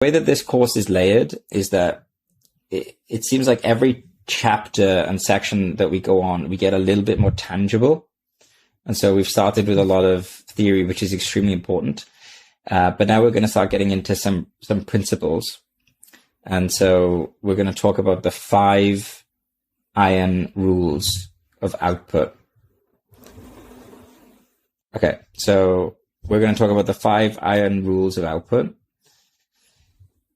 way that this course is layered is that it seems like every chapter and section that we go on, we get a little bit more tangible. And so we've started with a lot of theory, which is extremely important. But now we're going to start getting into some principles. And so we're going to talk about the 5 iron rules of output. Okay, so we're going to talk about the 5 iron rules of output.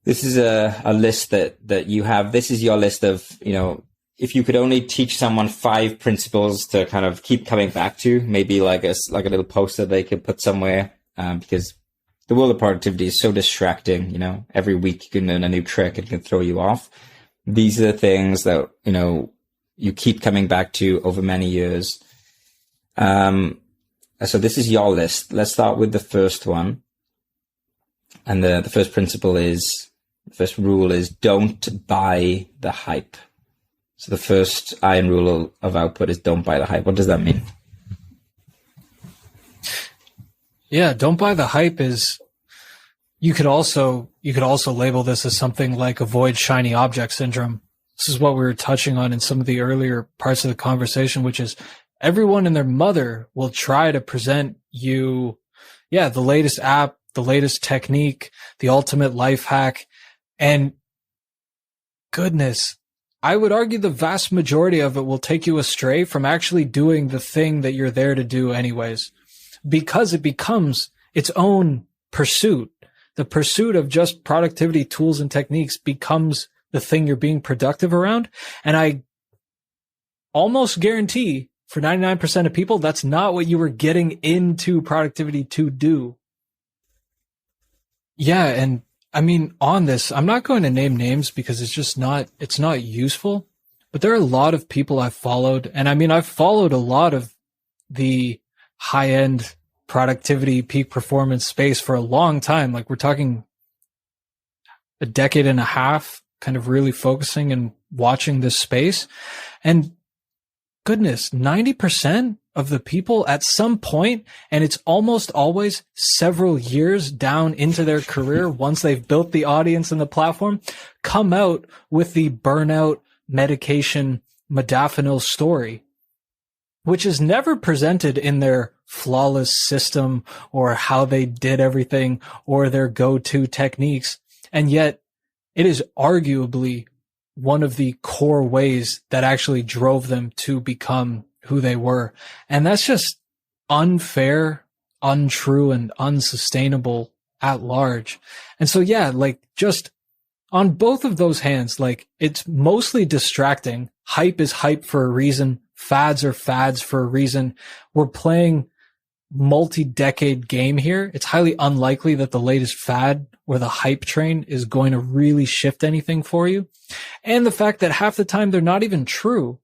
This is a list that you have. This is your list of, if you could only teach someone 5 principles to kind of keep coming back to, maybe like a little poster they could put somewhere, because the world of productivity is so distracting. Every week you can learn a new trick and it can throw you off. These are the things that, you keep coming back to over many years. So this is your list. Let's start with the first one. And the first rule is don't buy the hype. So the first iron rule of output is don't buy the hype. What does that mean? Yeah, don't buy the hype is, you could also label this as something like avoid shiny object syndrome. This is what we were touching on in some of the earlier parts of the conversation, which is everyone and their mother will try to present you, the latest app, the latest technique, the ultimate life hack. And goodness, I would argue the vast majority of it will take you astray from actually doing the thing that you're there to do anyways, because it becomes its own pursuit. The pursuit of just productivity tools and techniques becomes the thing you're being productive around. And I almost guarantee for 99% of people, that's not what you were getting into productivity to do. Yeah. And I mean, on this, I'm not going to name names because it's not useful, but there are a lot of people I've followed. And I mean, I've followed a lot of the high end productivity, peak performance space for a long time. Like we're talking a decade and a half, kind of really focusing and watching this space. And goodness, 90% of the people at some point, and it's almost always several years down into their career, once they've built the audience and the platform, come out with the burnout medication modafinil story, which is never presented in their flawless system or how they did everything or their go-to techniques. And yet it is arguably one of the core ways that actually drove them to become who they were. And that's just unfair, untrue, and unsustainable at large. And so, just on both of those hands, it's mostly distracting. Hype is hype for a reason. Fads are fads for a reason. We're playing multi-decade game here. It's highly unlikely that the latest fad or the hype train is going to really shift anything for you. And the fact that half the time they're not even true,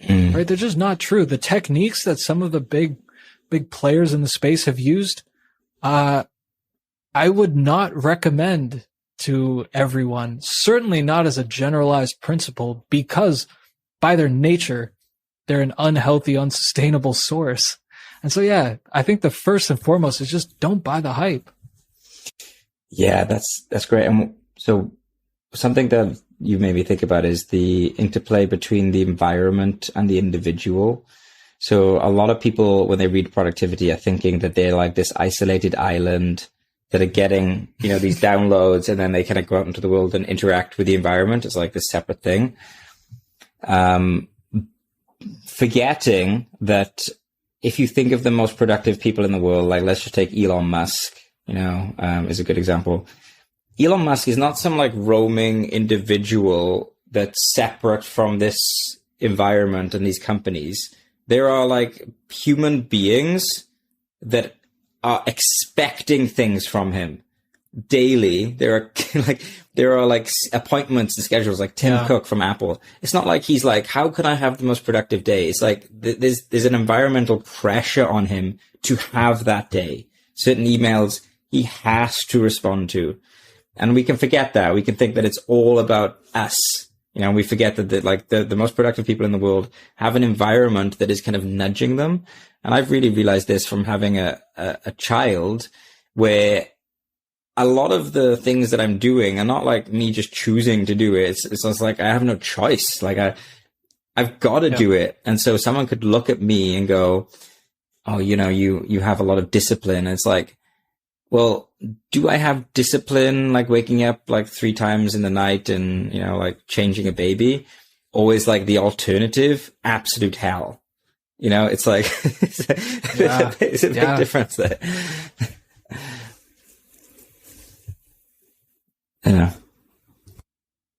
right? They're just not true. The techniques that some of the big players in the space have used, I would not recommend to everyone, certainly not as a generalized principle, because by their nature, they're an unhealthy, unsustainable source. And so, I think the first and foremost is just don't buy the hype. Yeah, that's great. And so something that you made me think about is the interplay between the environment and the individual. So a lot of people, when they read productivity, are thinking that they're like this isolated island that are getting, these downloads, and then they kind of go out into the world and interact with the environment. It's like this separate thing. Forgetting that if you think of the most productive people in the world, like let's just take Elon Musk, is a good example. Elon Musk is not some roaming individual that's separate from this environment and these companies. There are human beings that are expecting things from him daily. There are appointments and schedules, like Tim Cook from Apple. It's not like he's how can I have the most productive day? It's there's an environmental pressure on him to have that day. Certain emails he has to respond to. And we can forget that. We can think that it's all about us. We forget that the most productive people in the world have an environment that is kind of nudging them. And I've really realized this from having a child, where a lot of the things that I'm doing are not like me just choosing to do it. It's just like I have no choice. Like I've got to do it. And so someone could look at me and go, oh, you have a lot of discipline. And it's like, well, do I have discipline, like waking up like 3 times in the night and, like changing a baby? Or is like the alternative absolute hell? It's like, it's a big difference there.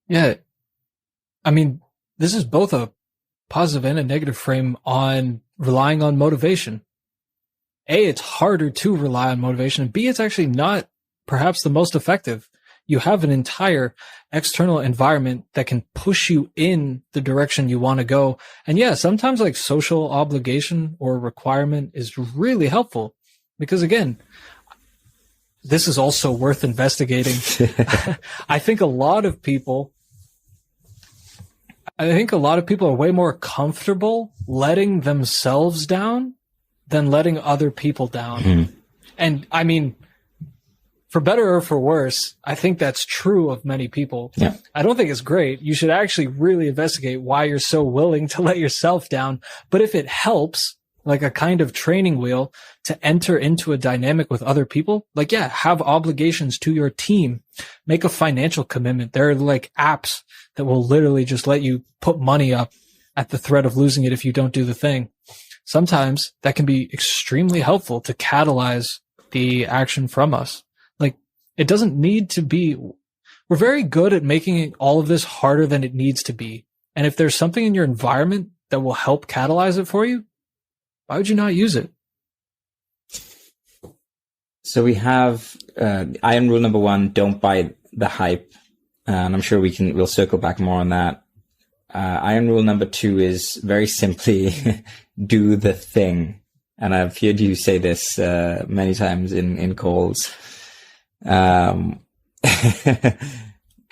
Yeah. I mean, this is both a positive and a negative frame on relying on motivation. A, it's harder to rely on motivation, and B, it's actually not perhaps the most effective. You have an entire external environment that can push you in the direction you want to go. And yeah, sometimes like social obligation or requirement is really helpful because again, this is also worth investigating. I think a lot of people are way more comfortable letting themselves down than letting other people down. Mm-hmm. And I mean, for better or for worse, I think that's true of many people. Yeah. I don't think it's great. You should actually really investigate why you're so willing to let yourself down. But if it helps, like a kind of training wheel to enter into a dynamic with other people, like, yeah, have obligations to your team, make a financial commitment. There are like apps that will literally just let you put money up at the threat of losing it if you don't do the thing. Sometimes that can be extremely helpful to catalyze the action from us. Like, it doesn't need to be, we're very good at making all of this harder than it needs to be. And if there's something in your environment that will help catalyze it for you, why would you not use it? So we have iron rule number 1, don't buy the hype. And I'm sure we'll circle back more on that. Iron rule number 2 is very simply do the thing. And I've heard you say this many times in calls. Can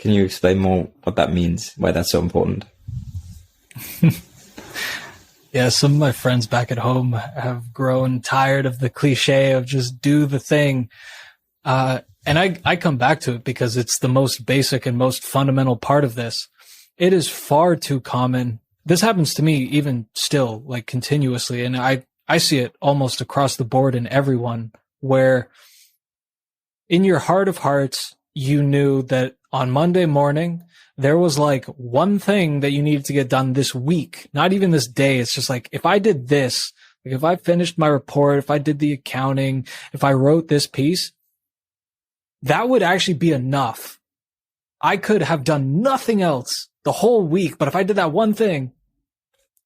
you explain more what that means, why that's so important? Yeah, some of my friends back at home have grown tired of the cliche of just do the thing. And I come back to it because it's the most basic and most fundamental part of this. It is far too common. This happens to me even still, like continuously. And I see it almost across the board in everyone, where in your heart of hearts, you knew that on Monday morning, there was like one thing that you needed to get done this week, not even this day. It's just like, if I did this, like if I finished my report, if I did the accounting, if I wrote this piece, that would actually be enough. I could have done nothing else the whole week, but if I did that one thing,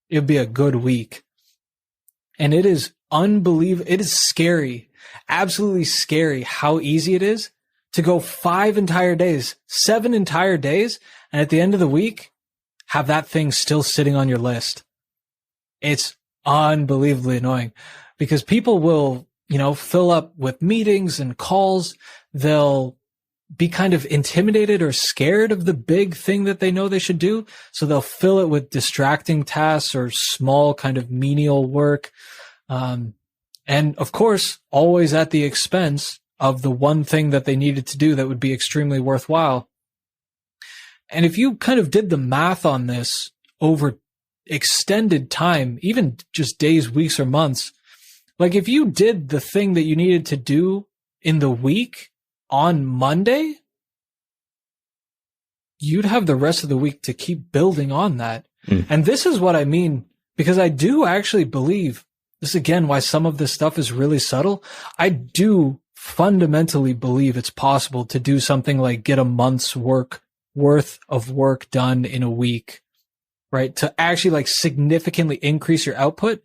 it would be a good week. And it is unbelievable. It is scary, absolutely scary how easy it is to go 5 entire days, 7 entire days, and at the end of the week, have that thing still sitting on your list. It's unbelievably annoying because people will, fill up with meetings and calls. They'll be kind of intimidated or scared of the big thing that they know they should do. So they'll fill it with distracting tasks or small kind of menial work. And of course, always at the expense of the one thing that they needed to do that would be extremely worthwhile. And if you kind of did the math on this over extended time, even just days, weeks, or months, like if you did the thing that you needed to do in the week on Monday, you'd have the rest of the week to keep building on that. And this is what I mean, because I do actually believe, this is again why some of this stuff is really subtle. I do fundamentally believe it's possible to do something like get a month's worth of work done in a week, right? To actually like significantly increase your output.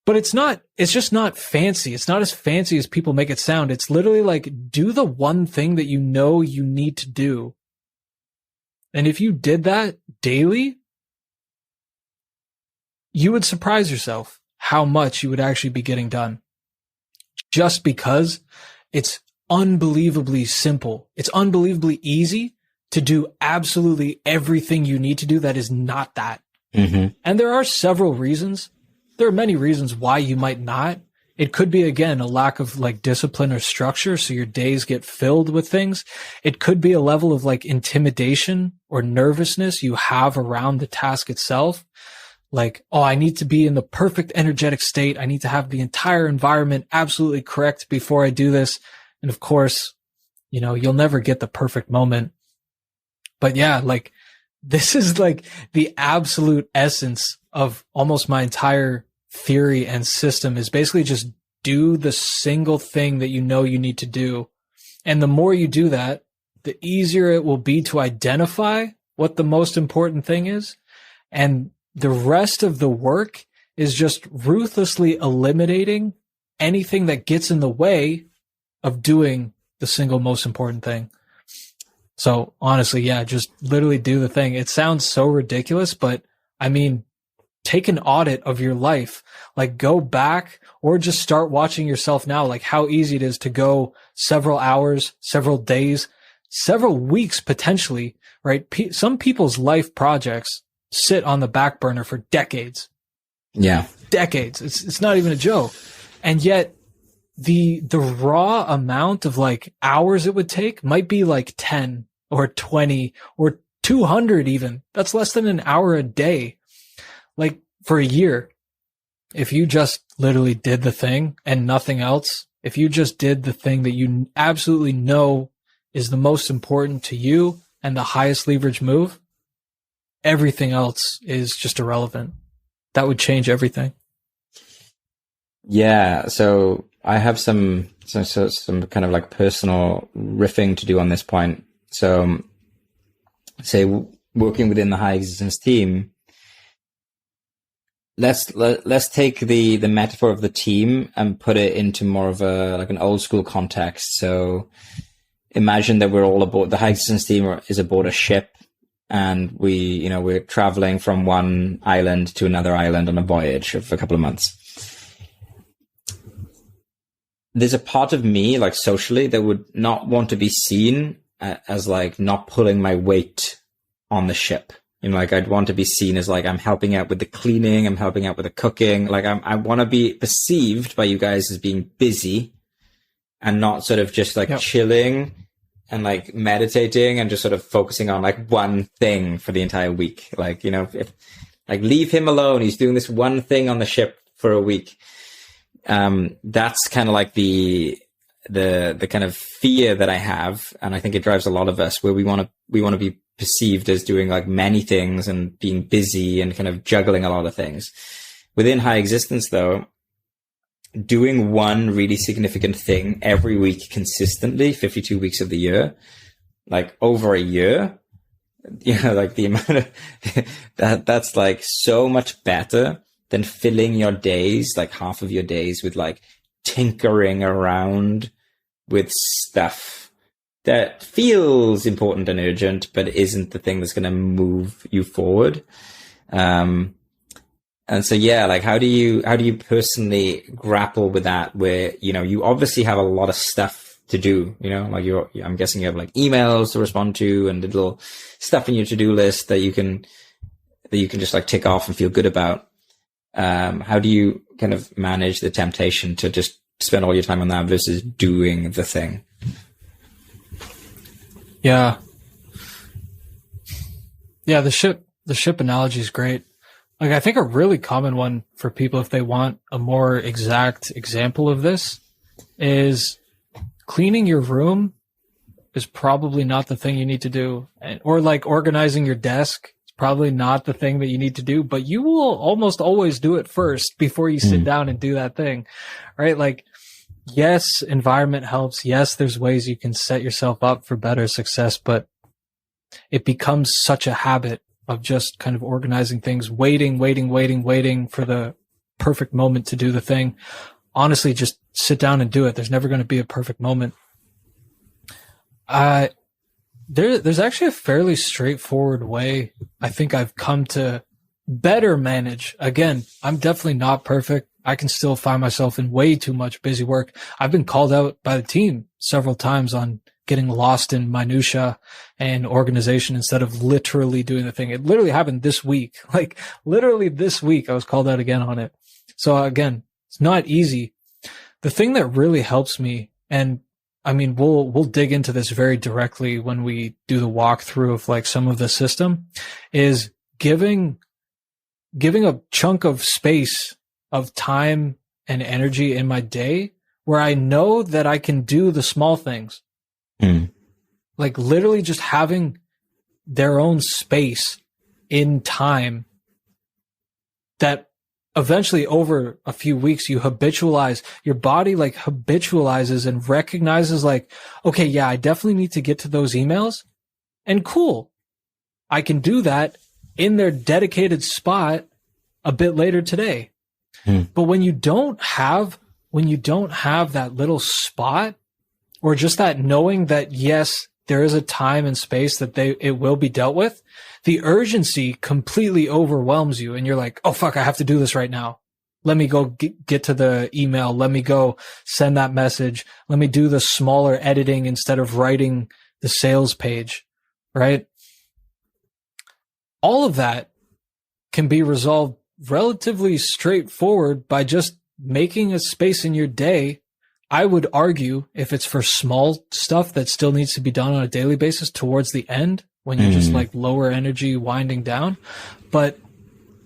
But it's just not fancy. It's not as fancy as people make it sound. It's literally like, do the one thing that you know you need to do. And if you did that daily, you would surprise yourself how much you would actually be getting done. Just because it's unbelievably simple. It's unbelievably easy to do absolutely everything you need to do that is not that. Mm-hmm. And there are several reasons. There are many reasons why you might not. It could be, again, a lack of like discipline or structure. So your days get filled with things. It could be a level of like intimidation or nervousness you have around the task itself. Like, oh, I need to be in the perfect energetic state. I need to have the entire environment absolutely correct before I do this. And of course, you know, you'll never get the perfect moment. But yeah, like this is like the absolute essence of almost my entire theory and system, is basically just do the single thing that you know you need to do. And the more you do that, the easier it will be to identify what the most important thing is. And the rest of the work is just ruthlessly eliminating anything that gets in the way of doing the single most important thing. So honestly, yeah, just literally do the thing. It sounds so ridiculous, but I mean, take an audit of your life, like go back or just start watching yourself now, like how easy it is to go several hours, several days, several weeks, potentially, right? Some people's life projects sit on the back burner for decades. Yeah. Decades. It's not even a joke. And yet the raw amount of like hours it would take might be like 10 or 20 or 200 even. That's less than an hour a day. Like for a year, if you just literally did the thing and nothing else, if you just did the thing that you absolutely know is the most important to you and the highest leverage move, everything else is just irrelevant. That would change everything. Yeah. So I have some kind of like personal riffing to do on this point. So say working within the high existence team, let's take the metaphor of the team and put it into more of a like an old school context. So imagine that we're all aboard, the high existence team is aboard a ship, and we're traveling from one island to another island on a voyage of a couple of months. There's a part of me, like socially, that would not want to be seen as like not pulling my weight on the ship. You know, like I'd want to be seen as like I'm helping out with the cleaning, I'm helping out with the cooking. Like I want to be perceived by you guys as being busy and not sort of just like chilling and like meditating and just sort of focusing on like one thing for the entire week. Like, you know, if like leave him alone, he's doing this one thing on the ship for a week. That's kind of like the kind of fear that I have. And I think it drives a lot of us, where we want to be perceived as doing like many things and being busy and kind of juggling a lot of things. Within high existence though, doing one really significant thing every week consistently, 52 weeks of the year, like over a year, you know, like the amount of that's like so much better than filling your days, like half of your days, with like tinkering around with stuff that feels important and urgent, but isn't the thing that's going to move you forward. And so, yeah, like how do you personally grapple with that, where, you know, you obviously have a lot of stuff to do, you know, like I'm guessing you have like emails to respond to and little stuff in your to-do list that you can just like tick off and feel good about. How do you kind of manage the temptation to just spend all your time on that versus doing the thing? Yeah. Yeah. The ship analogy is great. Like, I think a really common one for people, if they want a more exact example of this, is cleaning your room is probably not the thing you need to do. Or like organizing your desk is probably not the thing that you need to do, but you will almost always do it first before you sit down and do that thing, right? Like, yes, environment helps. Yes, there's ways you can set yourself up for better success, but it becomes such a habit of just kind of organizing things, waiting for the perfect moment to do the thing. Honestly, just sit down and do it. There's never going to be a perfect moment. There's actually a fairly straightforward way I think I've come to better manage. Again, I'm definitely not perfect. I can still find myself in way too much busy work. I've been called out by the team several times on getting lost in minutia and organization instead of literally doing the thing. It literally happened this week. Like literally this week, I was called out again on it. So again, it's not easy, The thing that really helps me, and I mean, we'll dig into this very directly when we do the walkthrough of like some of the system, is giving a chunk of space of time and energy in my day where I know that I can do the small things. Like literally just having their own space in time that eventually over a few weeks you habitualize, your body like habitualizes and recognizes like, okay, yeah, I definitely need to get to those emails, and cool, I can do that in their dedicated spot a bit later today. But when you don't have that little spot, or just that knowing that, yes, there is a time and space that it will be dealt with, the urgency completely overwhelms you. And you're like, oh, fuck, I have to do this right now. Let me go get to the email. Let me go send that message. Let me do the smaller editing instead of writing the sales page, right? All of that can be resolved relatively straightforward by just making a space in your day. I would argue, if it's for small stuff that still needs to be done on a daily basis towards the end, when you're just like lower energy winding down. But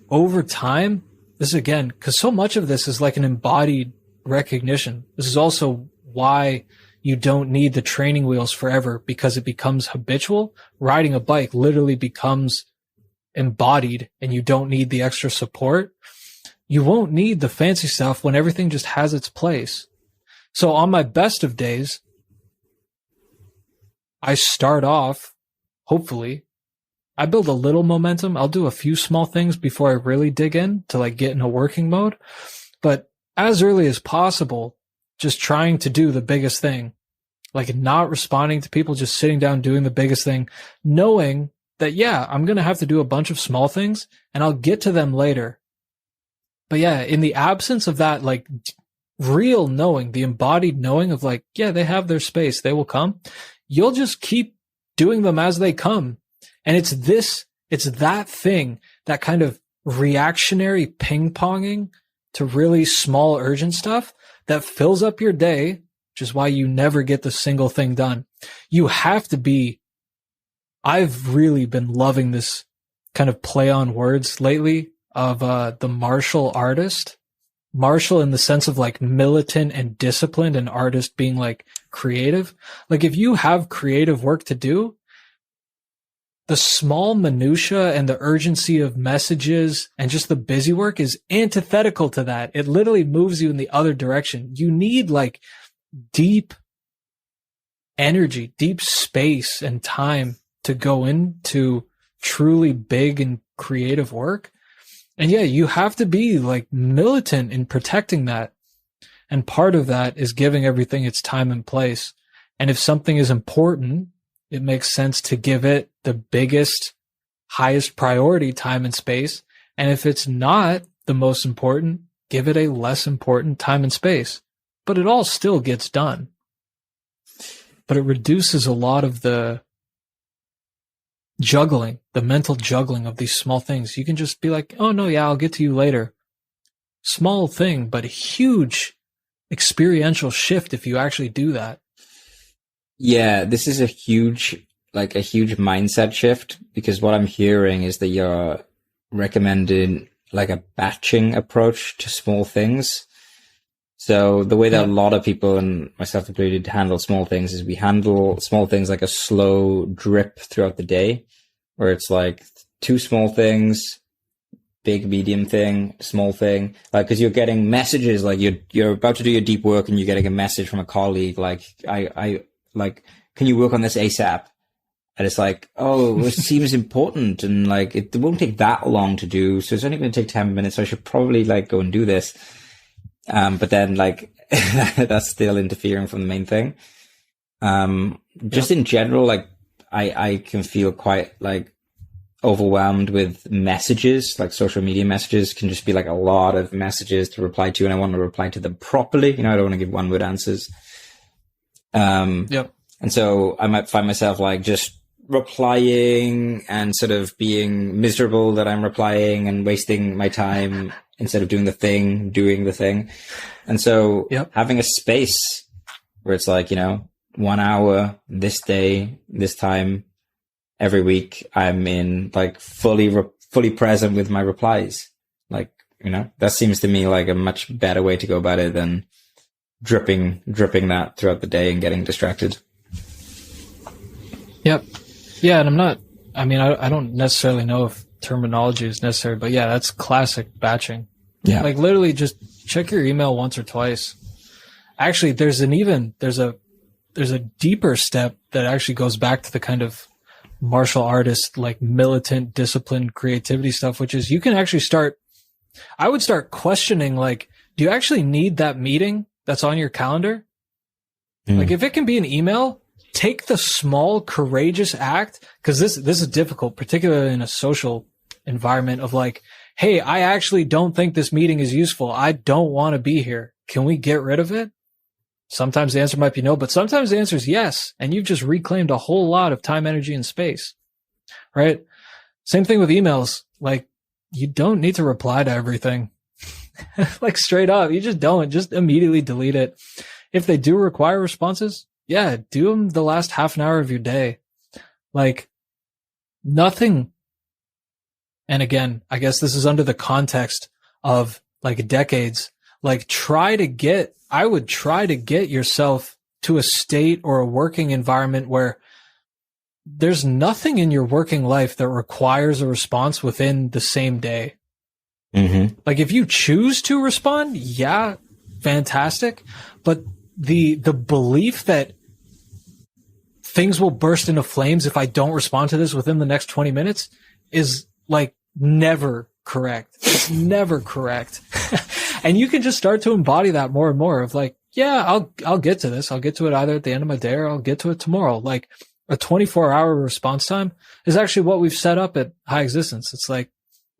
over time, this is again, because so much of this is like an embodied recognition. This is also why you don't need the training wheels forever, because it becomes habitual. Riding a bike literally becomes embodied, and you don't need the extra support. You won't need the fancy stuff when everything just has its place. So on my best of days, I start off, hopefully, I build a little momentum. I'll do a few small things before I really dig in to like get in a working mode. But as early as possible, just trying to do the biggest thing, like not responding to people, just sitting down, doing the biggest thing, knowing that, yeah, I'm going to have to do a bunch of small things and I'll get to them later. But yeah, in the absence of that, like real knowing, the embodied knowing of like, yeah, they have their space, they will come. You'll just keep doing them as they come. And it's that thing, that kind of reactionary ping-ponging to really small urgent stuff that fills up your day, which is why you never get the single thing done. You have to be, I've really been loving this kind of play on words lately of the martial artist. Martial in the sense of like militant and disciplined, and artist being like creative. Like if you have creative work to do, the small minutia and the urgency of messages and just the busy work is antithetical to that. It literally moves you in the other direction. You need like deep energy, deep space and time to go into truly big and creative work. And yeah, you have to be like militant in protecting that. And part of that is giving everything its time and place. And if something is important, it makes sense to give it the biggest, highest priority time and space. And if it's not the most important, give it a less important time and space. But it all still gets done. But it reduces a lot of the juggling, the mental juggling of these small things. You can just be like, oh no, yeah, I'll get to you later. Small thing, but a huge experiential shift if you actually do that. Yeah, this is a huge mindset shift, because what I'm hearing is that you're recommending like a batching approach to small things. So the way that a lot of people, and myself included, handle small things is we handle small things like a slow drip throughout the day, where it's like 2 small things, big, medium thing, small thing. Like, cause you're getting messages, like you're about to do your deep work and you're getting a message from a colleague, like, like, can you work on this ASAP? And it's like, oh, it seems important. And like, it won't take that long to do. So it's only going to take 10 minutes. So I should probably like go and do this. But then like, that's still interfering from the main thing. Just in general, like I can feel quite like overwhelmed with messages, like social media messages can just be like a lot of messages to reply to. And I want to reply to them properly. You know, I don't want to give one word answers. And so I might find myself like just replying and sort of being miserable that I'm replying and wasting my time instead of doing the thing. And so having a space where it's like, 1 hour, this day, this time, every week, I'm in like fully present with my replies. Like, that seems to me like a much better way to go about it than dripping that throughout the day and getting distracted. Yep. Yeah. And I don't necessarily know if terminology is necessary, but yeah, that's classic batching. Yeah. Like literally just check your email once or twice. Actually, there's a deeper step that actually goes back to the kind of martial artist, like militant, disciplined creativity stuff, which is you can actually I would start questioning, like, do you actually need that meeting that's on your calendar? Like if it can be an email, take the small, courageous act, because this is difficult, particularly in a social environment of like, hey, I actually don't think this meeting is useful. I don't want to be here. Can we get rid of it? Sometimes the answer might be no, but sometimes the answer is yes. And you've just reclaimed a whole lot of time, energy, and space, right? Same thing with emails. Like you don't need to reply to everything. Like straight up, you just don't. Just immediately delete it. If they do require responses, yeah, do them the last half an hour of your day. Like nothing. And again, I guess this is under the context of like decades. Like I would try to get yourself to a state or a working environment where there's nothing in your working life that requires a response within the same day. Mm-hmm. Like if you choose to respond, yeah, fantastic. But the belief that things will burst into flames if I don't respond to this within the next 20 minutes is like never correct. It's never correct. And you can just start to embody that more and more of like, yeah, I'll get to this. I'll get to it either at the end of my day or I'll get to it tomorrow. Like a 24-hour response time is actually what we've set up at High Existence. It's like,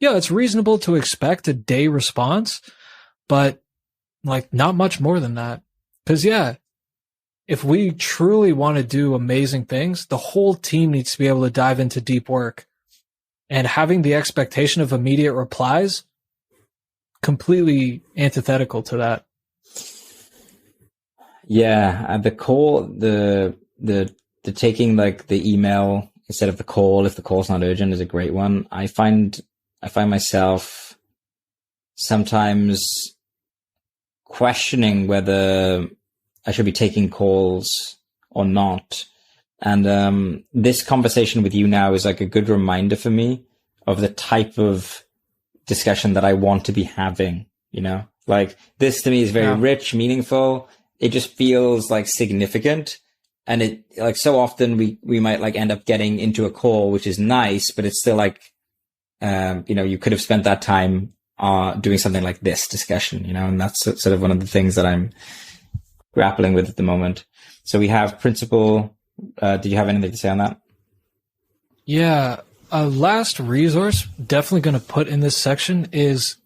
yeah, it's reasonable to expect a day response, but like not much more than that. Because yeah, if we truly want to do amazing things, the whole team needs to be able to dive into deep work. And having the expectation of immediate replies, completely antithetical to that. Yeah, the call, the taking like the email instead of the call if the call's not urgent is a great one. I find myself sometimes questioning whether I should be taking calls or not. And this conversation with you now is like a good reminder for me of the type of discussion that I want to be having, like this to me is very rich, meaningful. It just feels like significant. And it like so often we might like end up getting into a call, which is nice, but it's still like, you could have spent that time doing something like this discussion, and that's sort of one of the things that I'm grappling with at the moment. So we have principle. Did you have anything to say on that? Yeah. A last resource definitely going to put in this section is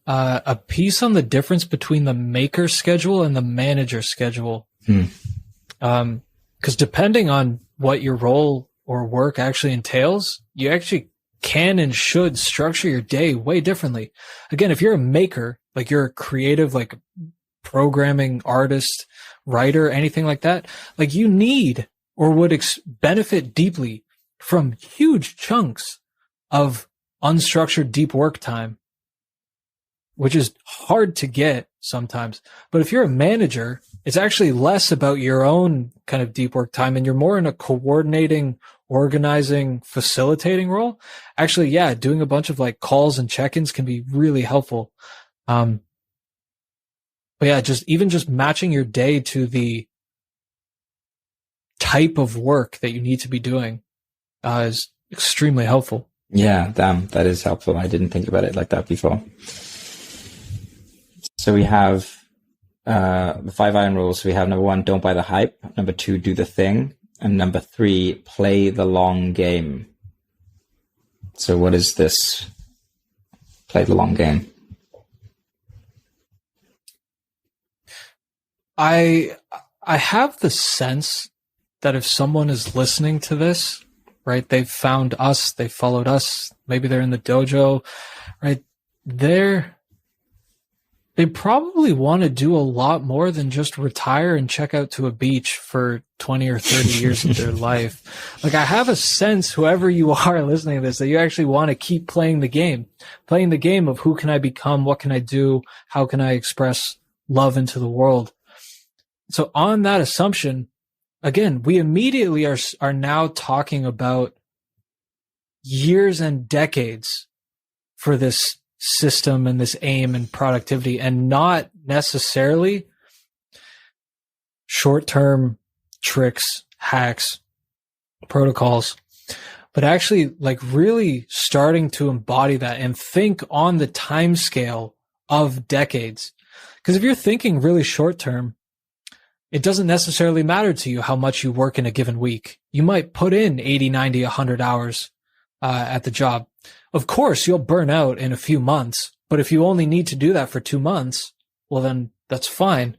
a piece on the difference between the maker schedule and the manager schedule. Because depending on what your role or work actually entails, you actually can and should structure your day way differently. Again, if you're a maker, like you're a creative, like programming artist, writer, anything like that, like you need or would benefit deeply from huge chunks of unstructured deep work time, which is hard to get sometimes. But if you're a manager, it's actually less about your own kind of deep work time and you're more in a coordinating, organizing, facilitating role. Actually, yeah, doing a bunch of like calls and check-ins can be really helpful. But yeah, just matching your day to the type of work that you need to be doing is extremely helpful. Yeah, damn, that is helpful. I didn't think about it like that before. So we have the 5 iron rules. So we have number 1, don't buy the hype. Number 2, do the thing. And number 3, play the long game. So what is this? Play the long game. I have the sense that if someone is listening to this, right, they've found us, they followed us, maybe they're in the dojo, right, they're they probably want to do a lot more than just retire and check out to a beach for 20 or 30 years of their life. Like, I have a sense, whoever you are listening to this, that you actually want to keep playing the game of who can I become? What can I do? How can I express love into the world? So on that assumption, again, we immediately are now talking about years and decades for this system and this aim and productivity, and not necessarily short-term tricks, hacks, protocols, but actually like really starting to embody that and think on the time scale of decades. Because if you're thinking really short-term, it doesn't necessarily matter to you how much you work in a given week. You might put in 80, 90, 100 hours at the job. Of course, you'll burn out in a few months, but if you only need to do that for 2 months, well, then that's fine.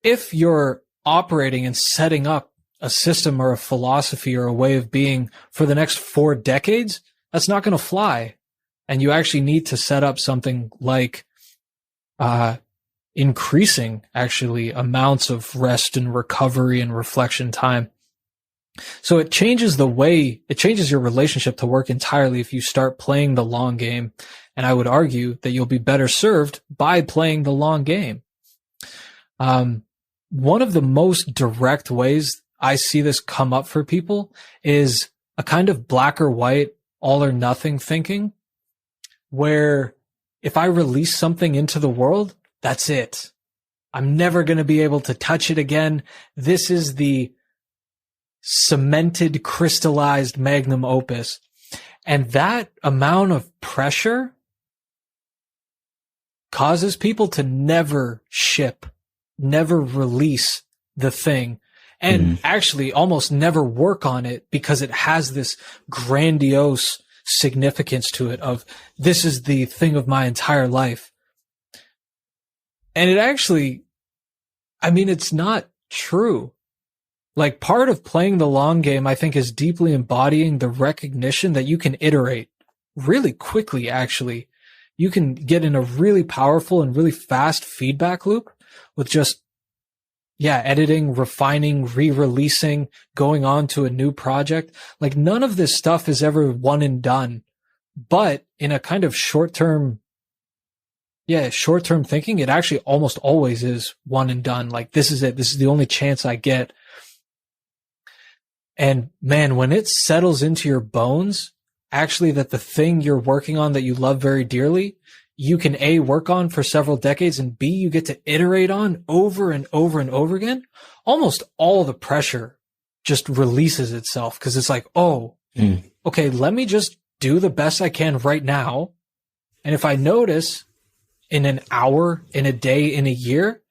If you're operating and setting up a system or a philosophy or a way of being for the next 4 decades, that's not going to fly. And you actually need to set up something like increasing actually amounts of rest and recovery and reflection time. So it changes your relationship to work entirely if you start playing the long game. And I would argue that you'll be better served by playing the long game. One of the most direct ways I see this come up for people is a kind of black or white, all or nothing thinking, where if I release something into the world, that's it. I'm never going to be able to touch it again. This is the cemented, crystallized magnum opus. And that amount of pressure causes people to never ship, never release the thing, and actually almost never work on it because it has this grandiose significance to it of, this is the thing of my entire life. And it actually, I mean, it's not true. Like, part of playing the long game, I think, is deeply embodying the recognition that you can iterate really quickly, actually. You can get in a really powerful and really fast feedback loop with just, editing, refining, re-releasing, going on to a new project. Like, none of this stuff is ever one and done. But in a kind of short-term thinking, it actually almost always is one and done. Like, this is it. This is the only chance I get. And man, when it settles into your bones, actually, that the thing you're working on that you love very dearly, you can A, work on for several decades, and B, you get to iterate on over and over and over again, almost all the pressure just releases itself. Cause it's like, okay, let me just do the best I can right now. And if I notice in an hour, in a day, in a year,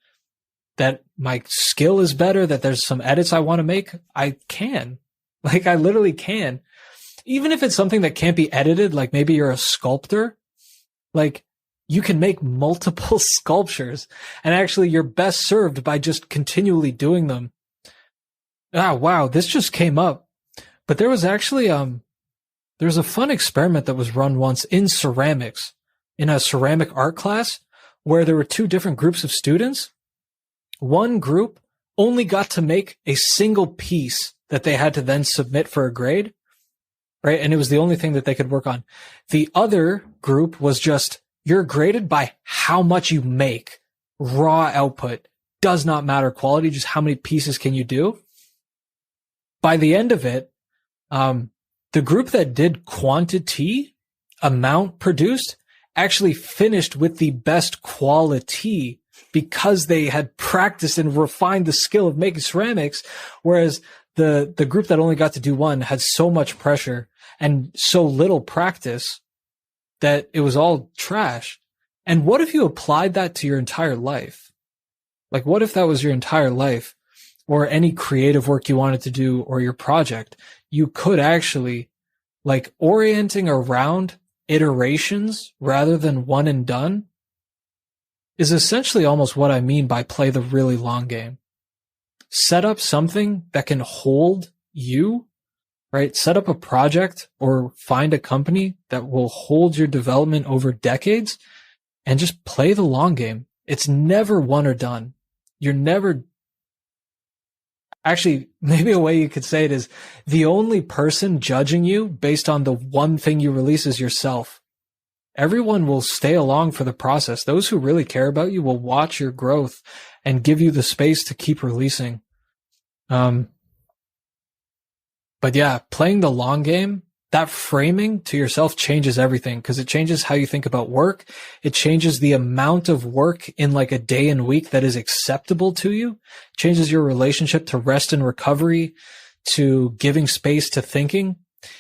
that my skill is better, that there's some edits I want to make, I can. Like, I literally can. Even if it's something that can't be edited, like maybe you're a sculptor, like, you can make multiple sculptures, and actually you're best served by just continually doing them. Wow, this just came up. But there was actually, there's a fun experiment that was run once in ceramics, in a ceramic art class, where there were 2 different groups of students. One group only got to make a single piece that they had to then submit for a grade, right? And it was the only thing that they could work on. The other group was just, you're graded by how much you make. Raw output. Does not matter quality, just how many pieces can you do. By the end of it, the group that did quantity, amount produced, actually finished with the best quality because they had practiced and refined the skill of making ceramics, whereas the group that only got to do one had so much pressure and so little practice that it was all trash. And what if you applied that to your entire life? Like, what if that was your entire life, or any creative work you wanted to do, or your project? You could actually, like, orienting around iterations rather than one and done is essentially almost what I mean by play the really long game. Set up something that can hold you, right? Set up a project or find a company that will hold your development over decades, and just play the long game. It's never one or done. You're never, actually, maybe a way you could say it is the only person judging you based on the one thing you release is yourself. Everyone will stay along for the process. Those who really care about you will watch your growth and give you the space to keep releasing. But yeah, playing the long game, that framing to yourself changes everything, because it changes how you think about work. It changes the amount of work in like a day and week that is acceptable to you. It changes your relationship to rest and recovery, to giving space to thinking,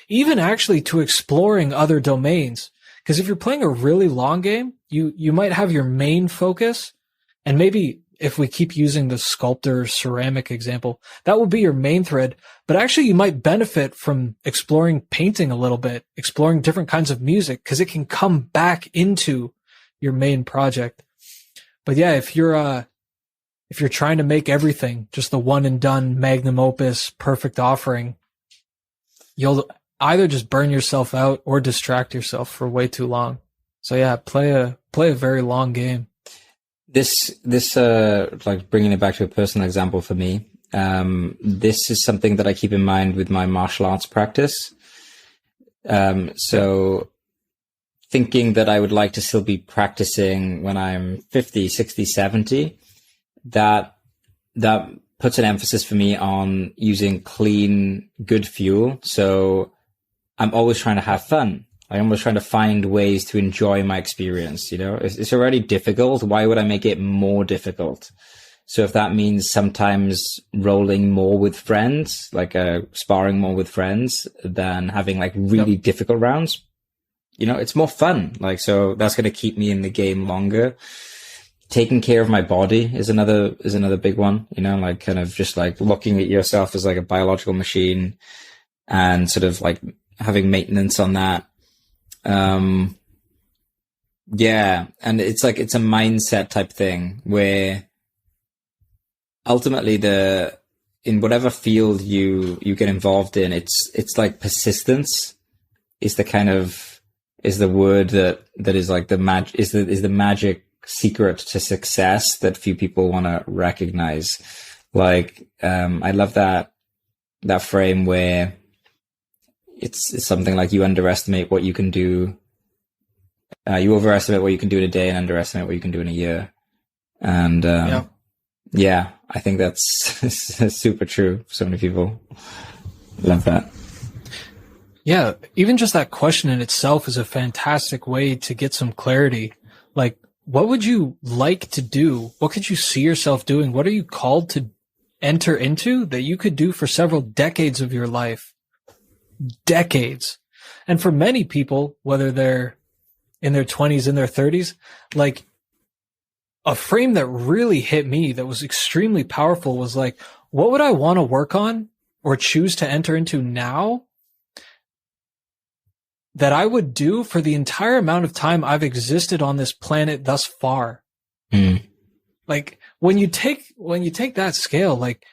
even actually to exploring other domains. Because if you're playing a really long game, you might have your main focus, and maybe if we keep using the sculptor ceramic example, that will be your main thread. But actually, you might benefit from exploring painting a little bit, exploring different kinds of music, because it can come back into your main project. But yeah, if you're trying to make everything just the one and done magnum opus perfect offering, you'll either just burn yourself out or distract yourself for way too long. So yeah, play a very long game. This like bringing it back to a personal example for me, this is something that I keep in mind with my martial arts practice. So thinking that I would like to still be practicing when I'm 50, 60, 70, that puts an emphasis for me on using clean, good fuel. So I'm always trying to have fun. I'm always trying to find ways to enjoy my experience. You know, it's already difficult. Why would I make it more difficult? So if that means sometimes rolling more with friends, like sparring more with friends than having like really difficult rounds, you know, it's more fun. Like, so that's going to keep me in the game longer. Taking care of my body is another big one, you know, like kind of just like looking at yourself as like a biological machine and sort of like having maintenance on that. Yeah. And it's like, it's a mindset type thing where ultimately in whatever field you get involved in, it's like persistence is the word that is like is the magic secret to success that few people want to recognize. Like, I love that frame where it's something like you underestimate what you can do. You overestimate what you can do in a day and underestimate what you can do in a year. And, yeah, I think that's super true for so many people. Love that. Yeah. Even just that question in itself is a fantastic way to get some clarity. Like, what would you like to do? What could you see yourself doing? What are you called to enter into that you could do for several decades of your life? Decades. And for many people, whether they're in their 20s, in their 30s, like a frame that really hit me that was extremely powerful was like, what would I want to work on or choose to enter into now that I would do for the entire amount of time I've existed on this planet thus far? Like when you take that scale, like,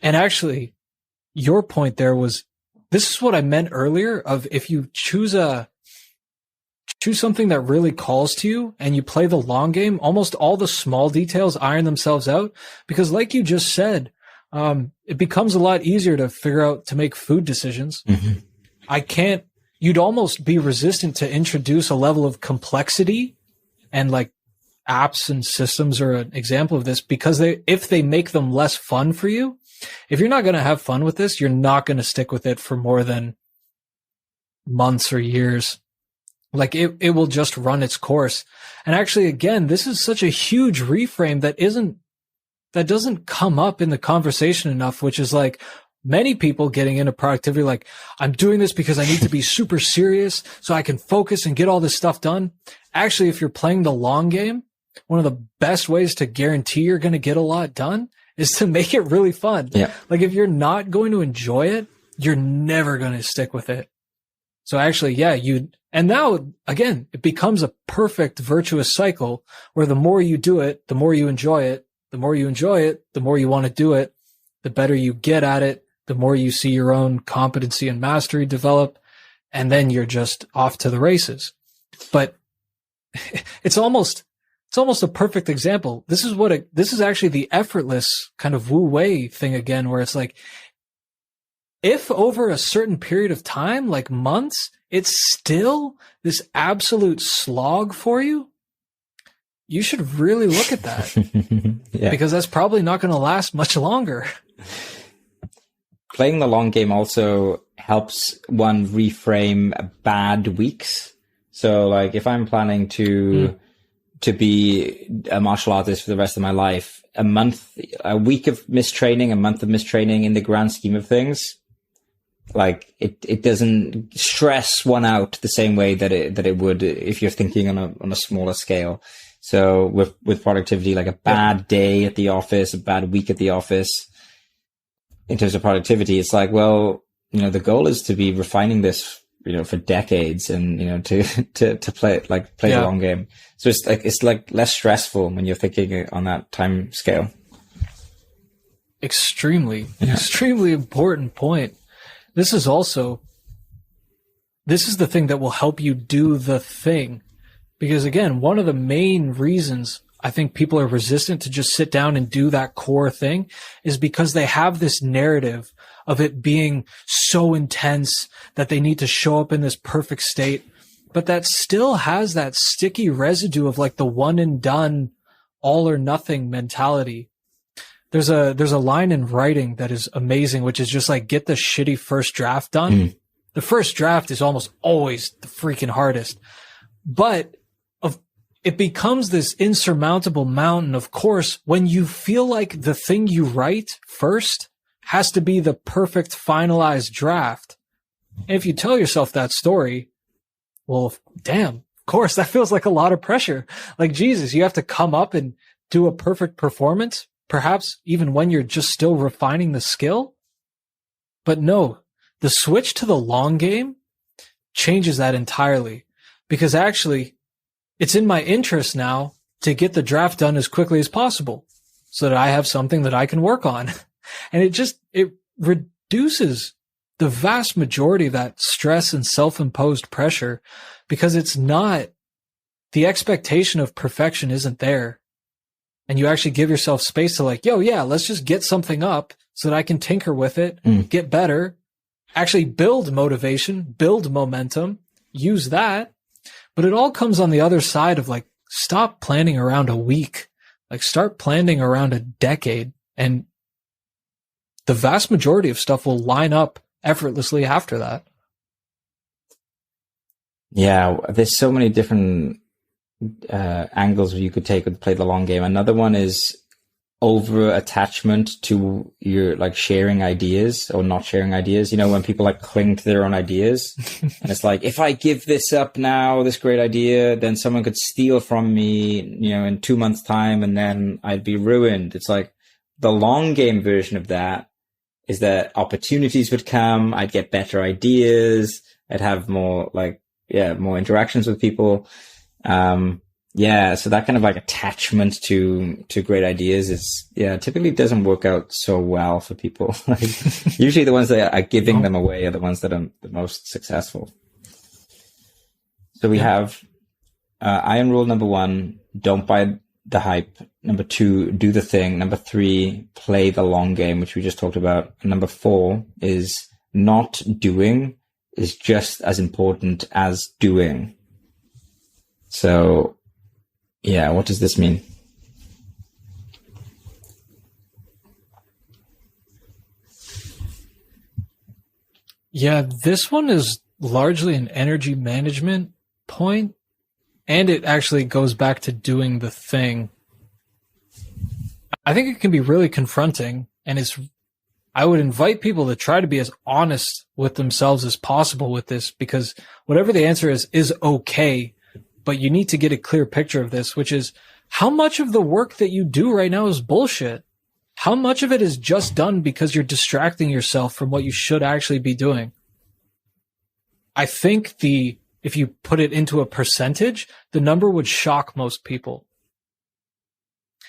and actually your point there was, this is what I meant earlier of if you choose something that really calls to you and you play the long game, almost all the small details iron themselves out, because like you just said, it becomes a lot easier to figure out to make food decisions. Mm-hmm. You'd almost be resistant to introduce a level of complexity, and like apps and systems are an example of this, because if they make them less fun for you, if you're not going to have fun with this, you're not going to stick with it for more than months or years. Like it will just run its course. And actually, again, this is such a huge reframe that doesn't come up in the conversation enough, which is like many people getting into productivity, like, I'm doing this because I need to be super serious so I can focus and get all this stuff done. Actually, if you're playing the long game, one of the best ways to guarantee you're going to get a lot done is to make it really fun. Yeah. Like if you're not going to enjoy it, you're never going to stick with it. So actually, yeah, and now again, it becomes a perfect virtuous cycle where the more you do it, the more you enjoy it, the more you enjoy it, the more you want to do it, the better you get at it, the more you see your own competency and mastery develop, and then you're just off to the races. But it's almost a perfect example. This is actually the effortless kind of Wu Wei thing again, where it's like, if over a certain period of time, like months, it's still this absolute slog for you, you should really look at that. Yeah. Because that's probably not going to last much longer. Playing the long game also helps one reframe bad weeks. So like if I'm planning to be a martial artist for the rest of my life, a week of mistraining, a month of mistraining in the grand scheme of things, like it doesn't stress one out the same way that it would if you're thinking on a smaller scale. So with productivity, like a bad day at the office, a bad week at the office, in terms of productivity, it's like, well, the goal is to be refining this, for decades, and to play the long game. So it's like less stressful when you're thinking on that time scale. Extremely important point. This is the thing that will help you do the thing. Because again, one of the main reasons I think people are resistant to just sit down and do that core thing is because they have this narrative of it being so intense that they need to show up in this perfect state. But that still has that sticky residue of like the one and done, all or nothing mentality. There's a line in writing that is amazing, which is just like, get the shitty first draft done. The first draft is almost always the freaking hardest, but it becomes this insurmountable mountain, of course, when you feel like the thing you write first has to be the perfect finalized draft. And if you tell yourself that story, well, damn, of course, that feels like a lot of pressure. Like, Jesus, you have to come up and do a perfect performance, perhaps even when you're just still refining the skill. But no, the switch to the long game changes that entirely, because actually it's in my interest now to get the draft done as quickly as possible so that I have something that I can work on. And it reduces the vast majority of that stress and self-imposed pressure, because it's not, the expectation of perfection isn't there. And you actually give yourself space to like, let's just get something up so that I can tinker with it, get better, actually build motivation, build momentum, use that. But it all comes on the other side of like, stop planning around a week, like start planning around a decade, and the vast majority of stuff will line up effortlessly after that. Yeah, there's so many different angles you could take with play the long game. Another one is over attachment to your like sharing ideas or not sharing ideas. When people like cling to their own ideas and it's like, if I give this up now, this great idea, then someone could steal from me, in 2 months time, and then I'd be ruined. It's like the long game version of that is that opportunities would come. I'd get better ideas. I'd have more more interactions with people. So that kind of like attachment to great ideas is, typically doesn't work out so well for people. Like, usually the ones that are giving them away are the ones that are the most successful. So we have iron rule number 1, don't buy the hype. Number 2, do the thing. Number 3, play the long game, which we just talked about. And number 4 is not doing is just as important as doing. So, what does this mean? Yeah, this one is largely an energy management point, and it actually goes back to doing the thing. I think it can be really confronting, and I would invite people to try to be as honest with themselves as possible with this, because whatever the answer is okay. But you need to get a clear picture of this, which is how much of the work that you do right now is bullshit? How much of it is just done because you're distracting yourself from what you should actually be doing? I think if you put it into a percentage, the number would shock most people.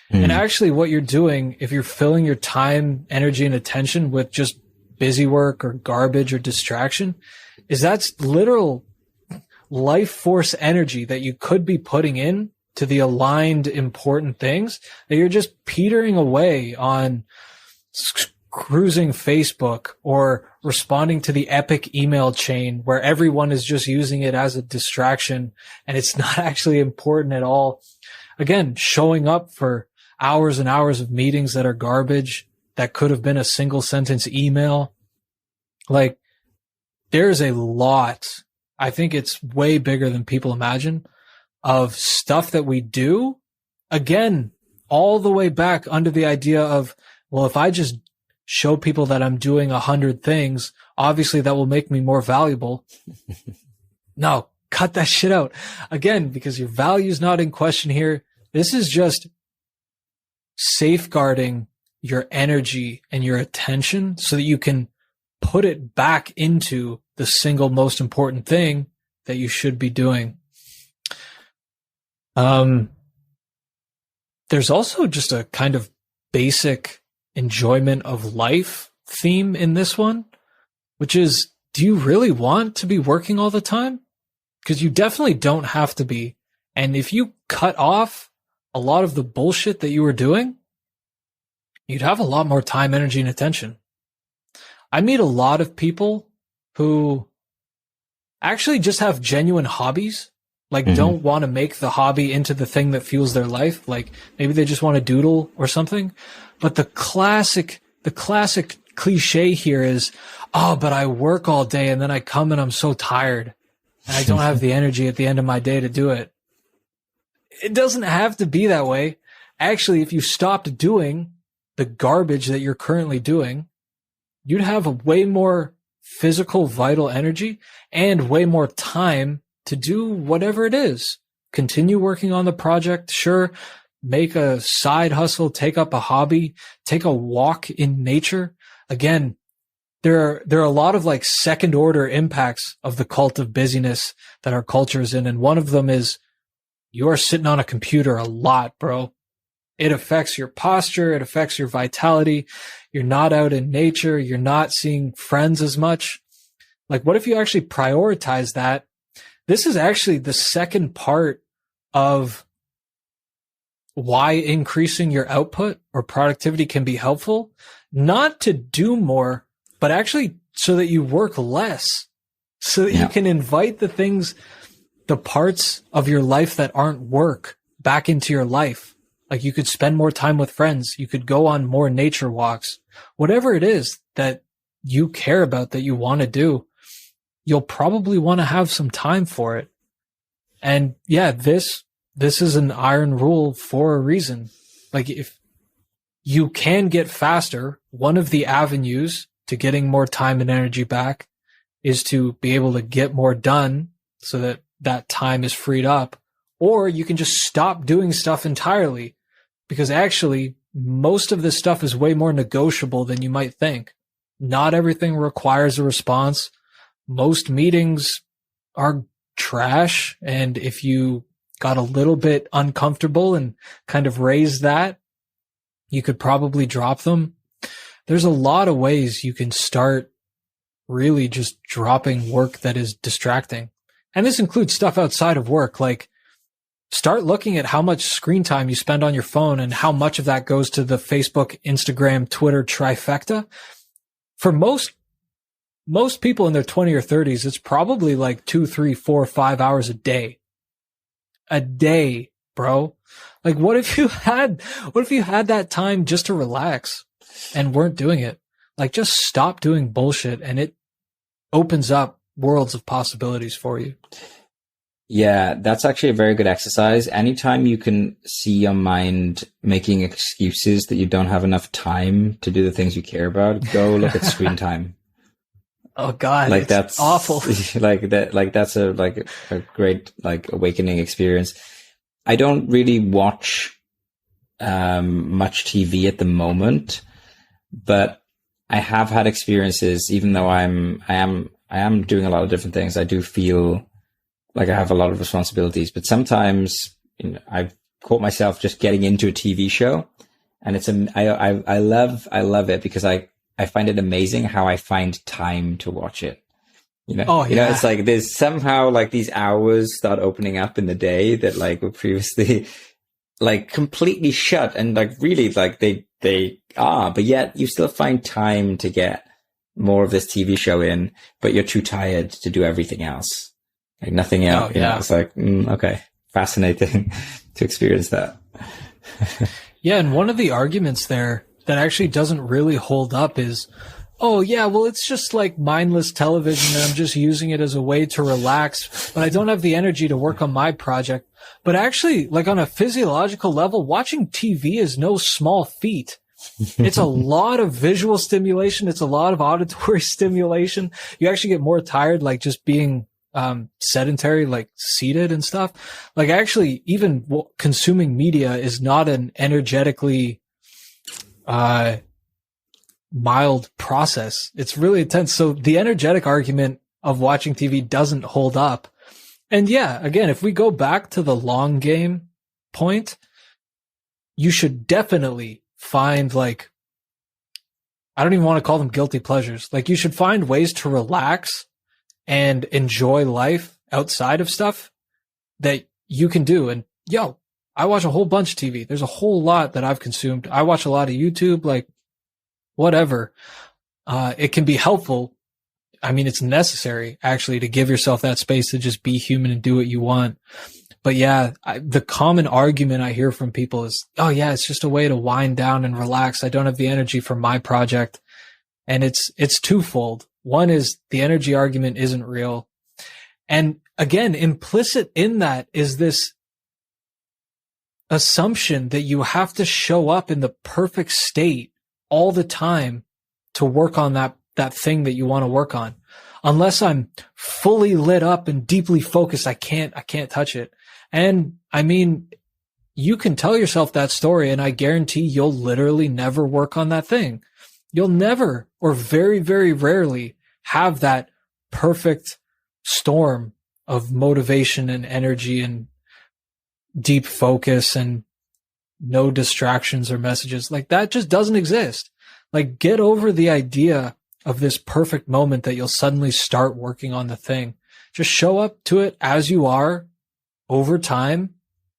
And actually what you're doing, if you're filling your time, energy, and attention with just busy work or garbage or distraction, is that's literal life force energy that you could be putting in to the aligned important things that you're just petering away on cruising Facebook or responding to the epic email chain where everyone is just using it as a distraction and it's not actually important at all. Again, showing up for hours and hours of meetings that are garbage that could have been a single sentence email. Like, there's a lot, I think it's way bigger than people imagine, of stuff that we do, again, all the way back under the idea of, well, if I just show people that I'm doing 100 things, obviously that will make me more valuable. No, cut that shit out. Again, because your value is not in question here. This is just safeguarding your energy and your attention so that you can put it back into the single most important thing that you should be doing. There's also just a kind of basic enjoyment of life theme in this one, which is, do you really want to be working all the time? Because you definitely don't have to be. And if you cut off a lot of the bullshit that you were doing, you'd have a lot more time, energy, and attention. I meet a lot of people who actually just have genuine hobbies, like don't want to make the hobby into the thing that fuels their life. Like maybe they just want to doodle or something. But the classic cliche here is, oh, but I work all day and then I come and I'm so tired and I don't have the energy at the end of my day to do it. It doesn't have to be that way. Actually, if you stopped doing the garbage that you're currently doing, you'd have a way more physical, vital energy and way more time to do whatever it is. Continue working on the project, sure. Make a side hustle, take up a hobby, take a walk in nature. Again, there are a lot of like second order impacts of the cult of busyness that our culture is in. And one of them is you are sitting on a computer a lot, bro. It affects your posture. It affects your vitality. You're not out in nature. You're not seeing friends as much. Like, what if you actually prioritize that? This is actually the second part of why increasing your output or productivity can be helpful. Not to do more, but actually so that you work less, so that you can invite the things, the parts of your life that aren't work back into your life. Like you could spend more time with friends. You could go on more nature walks, whatever it is that you care about, that you want to do. You'll probably want to have some time for it. And yeah, this is an iron rule for a reason. Like if you can get faster, one of the avenues to getting more time and energy back is to be able to get more done so that that time is freed up. Or you can just stop doing stuff entirely, because actually most of this stuff is way more negotiable than you might think. Not everything requires a response. Most meetings are trash. And if you got a little bit uncomfortable and kind of raised that, you could probably drop them. There's a lot of ways you can start really just dropping work that is distracting. And this includes stuff outside of work. Like start looking at how much screen time you spend on your phone and how much of that goes to the Facebook, Instagram, Twitter trifecta. For most people in their 20s or 30s, it's probably like 2, 3, 4, 5 hours a day. A day, bro. Like what if you had that time just to relax and weren't doing it? Like just stop doing bullshit and it opens up worlds of possibilities for you. Yeah, that's actually a very good exercise. Anytime you can see your mind making excuses that you don't have enough time to do the things you care about, go look at screen time. Oh God, like that's awful. That's a great awakening experience. I don't really watch much TV at the moment, but I have had experiences. Even though I am doing a lot of different things, I do feel like I have a lot of responsibilities. But sometimes I've caught myself just getting into a TV show, and I love it because I find it amazing how I find time to watch it. Oh, yeah. It's like there's somehow like these hours start opening up in the day that like were previously like completely shut, and like really like they are, but yet you still find time to get more of this TV show in, but you're too tired to do everything else. Like nothing else. Oh, yeah. It's like, okay, fascinating to experience that. Yeah. And one of the arguments there that actually doesn't really hold up is, oh yeah, well, it's just like mindless television and I'm just using it as a way to relax, but I don't have the energy to work on my project. But actually, like on a physiological level, watching TV is no small feat. It's a lot of visual stimulation. It's a lot of auditory stimulation. You actually get more tired, like just being sedentary, like seated and stuff. Like actually, even consuming media is not an energetically mild process. It's really intense. So the energetic argument of watching TV doesn't hold up. And yeah, again, if we go back to the long game point, you should definitely find like, I don't even want to call them guilty pleasures. Like you should find ways to relax and enjoy life outside of stuff that you can do. And yo, I watch a whole bunch of TV. There's a whole lot that I've consumed. I watch a lot of YouTube, like whatever. It can be helpful. I mean, it's necessary actually to give yourself that space to just be human and do what you want. But yeah, the common argument I hear from people is, oh yeah, it's just a way to wind down and relax. I don't have the energy for my project. And it's twofold. One is the energy argument isn't real. And again, implicit in that is this assumption that you have to show up in the perfect state all the time to work on that thing that you want to work on. Unless I'm fully lit up and deeply focused, I can't touch it. And I mean, you can tell yourself that story and I guarantee you'll literally never work on that thing. You'll never, or very, very rarely, have that perfect storm of motivation and energy and deep focus and no distractions or messages. Like that just doesn't exist. Like get over the idea of this perfect moment that you'll suddenly start working on the thing. Just show up to it as you are over time.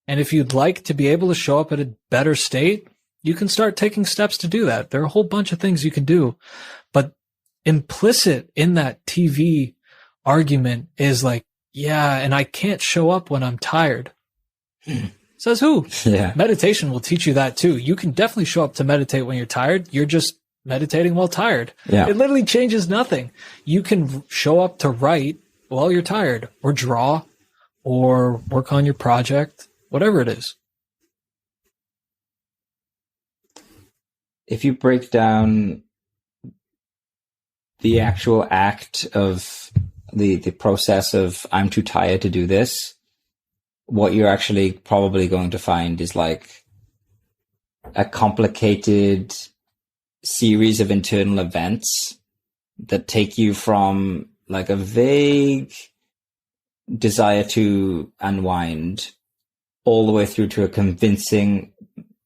And if you'd like to be able to show up at a better state, you can start taking steps to do that. There are a whole bunch of things you can do. But implicit in that TV argument is like, yeah, and I can't show up when I'm tired. Says who? Yeah. Meditation will teach you that too. You can definitely show up to meditate when you're tired. You're just meditating while tired. Yeah. It literally changes nothing. You can show up to write while you're tired, or draw, or work on your project, whatever it is. If you break down the actual act of the process of I'm too tired to do this, what you're actually probably going to find is like a complicated series of internal events that take you from like a vague desire to unwind all the way through to a convincing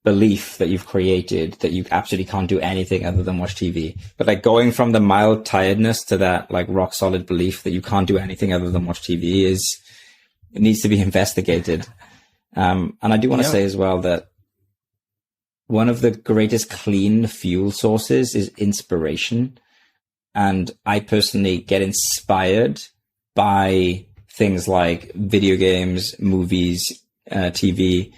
belief that you've created that you absolutely can't do anything other than watch TV. But like going from the mild tiredness to that like rock solid belief that you can't do anything other than watch TV it needs to be investigated. And I do want to say as well that one of the greatest clean fuel sources is inspiration. And I personally get inspired by things like video games, movies, TV.